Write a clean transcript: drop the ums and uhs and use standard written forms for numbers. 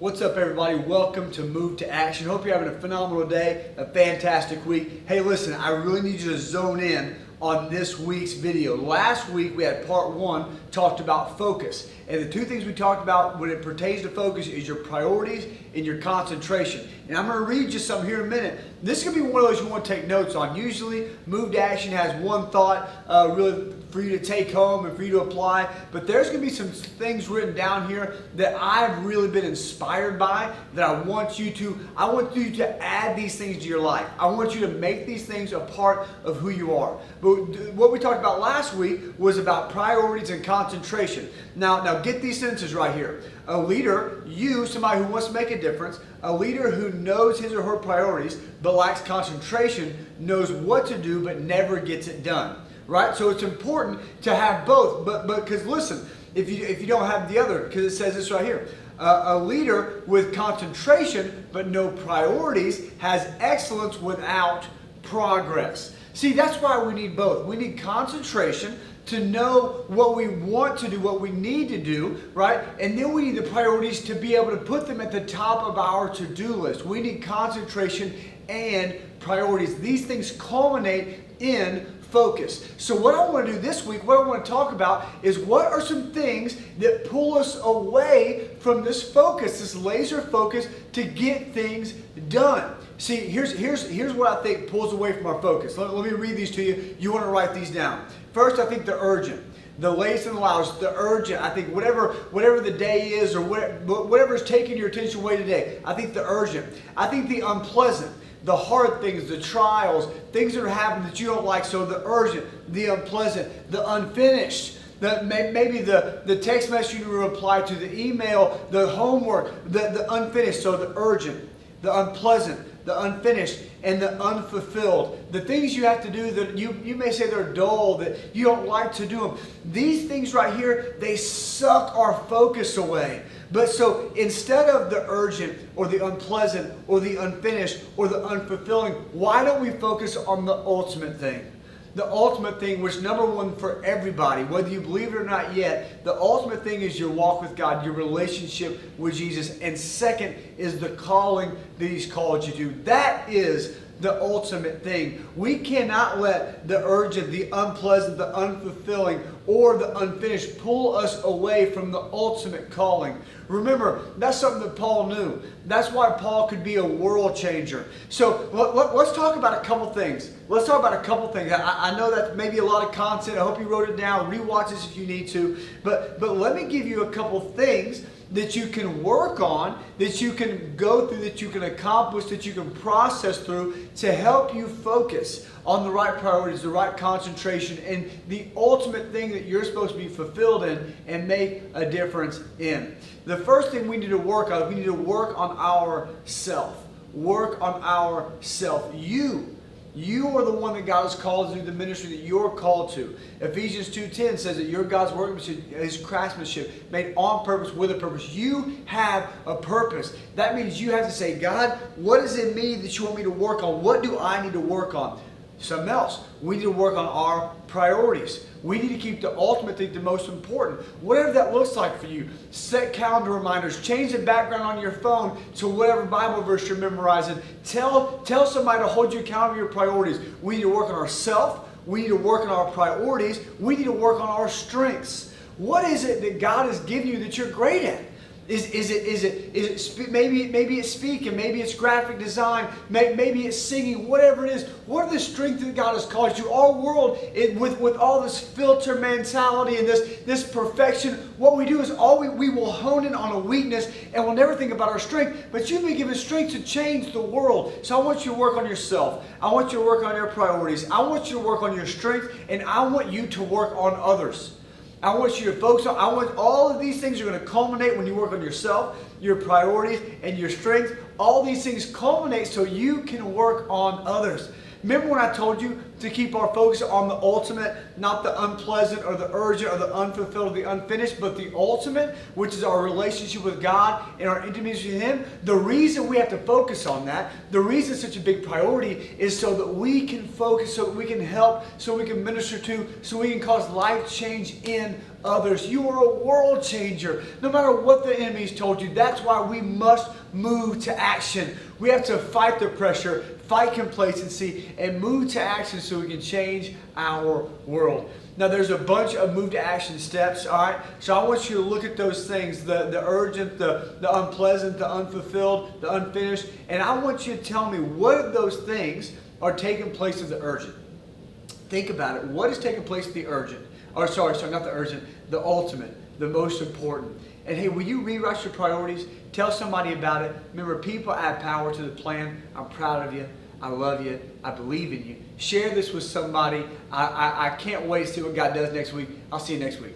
What's up, everybody? Welcome to Move to Action. Hope you're having a phenomenal day, a fantastic week. Hey, listen, I really need you to zone in on this week's video. Last week we had part one, talked about focus. And the two things we talked about when it pertains to focus is your priorities and your concentration. And I'm going to read you some here in a minute. This is going to be one of those you want to take notes on. Usually Move to Action has one thought really for you to take home and for you to apply. But there's going to be some things written down here that I've really been inspired by that I want you to add these things to your life. I want you to make these things a part of who you are. But what we talked about last week was about priorities and concentration. Now get these sentences right here. A leader, somebody who wants to make a difference, a leader who knows his or her priorities but lacks concentration, knows what to do but never gets it done. Right? So it's important to have both. But because listen, if you don't have the other, because it says this right here, a leader with concentration but no priorities has excellence without progress. See, that's why we need both. We need concentration to know what we want to do, what we need to do, right? And then we need the priorities to be able to put them at the top of our to-do list. We need concentration and priorities. These things culminate in focus. So what I want to do this week, what I want to talk about is what are some things that pull us away from this focus, this laser focus to get things done. See, here's what I think pulls away from our focus. Let me read these to you. You want to write these down. First, I think the urgent. The latest and the loudest, the urgent. I think whatever the day is or whatever is taking your attention away today. I think the urgent. I think the unpleasant. The hard things, the trials, things that are happening that you don't like. So the urgent, the unpleasant, the unfinished, maybe the text message you reply to, the email, the homework, the unfinished. So the urgent, the unpleasant, the unfinished, and the unfulfilled. The things you have to do that you may say they're dull, that you don't like to do them. These things right here, they suck our focus away. But so instead of the urgent or the unpleasant or the unfinished or the unfulfilling, why don't we focus on the ultimate thing? The ultimate thing, which number one for everybody, whether you believe it or not yet, the ultimate thing is your walk with God, your relationship with Jesus. And second is the calling that He's called you to. That is the ultimate thing. We cannot let the urgent, the unpleasant, the unfulfilling, or the unfinished pull us away from the ultimate calling. Remember, that's something that Paul knew. That's why Paul could be a world changer. So let's talk about a couple things. Let's talk about a couple things. I know that may be a lot of content. I hope you wrote it down. Rewatch this if you need to. But let me give you a couple things that you can work on, that you can go through, that you can accomplish, that you can process through to help you focus on the right priorities, the right concentration, and the ultimate thing that you're supposed to be fulfilled in and make a difference in. The first thing we need to work on, we need to work on ourself. Work on ourself. You are the one that God has called to do the ministry that you're called to. Ephesians 2:10 says that you're God's workmanship, His craftsmanship, made on purpose with a purpose. You have a purpose. That means you have to say, God, what is in me that you want me to work on? What do I need to work on? Something else. We need to work on our priorities. We need to keep the ultimate thing the most important. Whatever that looks like for you. Set calendar reminders. Change the background on your phone to whatever Bible verse you're memorizing. Tell somebody to hold you accountable to your priorities. We need to work on ourselves. We need to work on our priorities. We need to work on our strengths. What is it that God has given you that you're great at? Is it maybe it's speaking, maybe it's graphic design, maybe it's singing, whatever it is. What are the strengths that God has called you? Our world, with all this filter mentality and this perfection, what we do is we will hone in on a weakness and we'll never think about our strength. But you've been given strength to change the world. So I want you to work on yourself. I want you to work on your priorities. I want you to work on your strength, and I want you to work on others. I want you to focus on, I want all of these things are going to culminate when you work on yourself, your priorities, and your strengths. All these things culminate so you can work on others. Remember when I told you to keep our focus on the ultimate, not the unpleasant or the urgent or the unfulfilled or the unfinished, but the ultimate, which is our relationship with God and our intimacy with Him. The reason we have to focus on that, the reason it's such a big priority, is so that we can focus, so that we can help, so we can minister to, so we can cause life change in others. You are a world changer. No matter what the enemy's told you, that's why we must move to action. We have to fight the pressure, fight complacency, and move to action so we can change our world. Now, there's a bunch of move to action steps, all right? So I want you to look at those things, the urgent, the unpleasant, the unfulfilled, the unfinished, and I want you to tell me what of those things are taking place of the urgent. Think about it. What is taking place of the urgent? Or sorry, not the urgent, the ultimate, the most important. And hey, will you rewrite your priorities? Tell somebody about it. Remember, people add power to the plan. I'm proud of you. I love you. I believe in you. Share this with somebody. I can't wait to see what God does next week. I'll see you next week.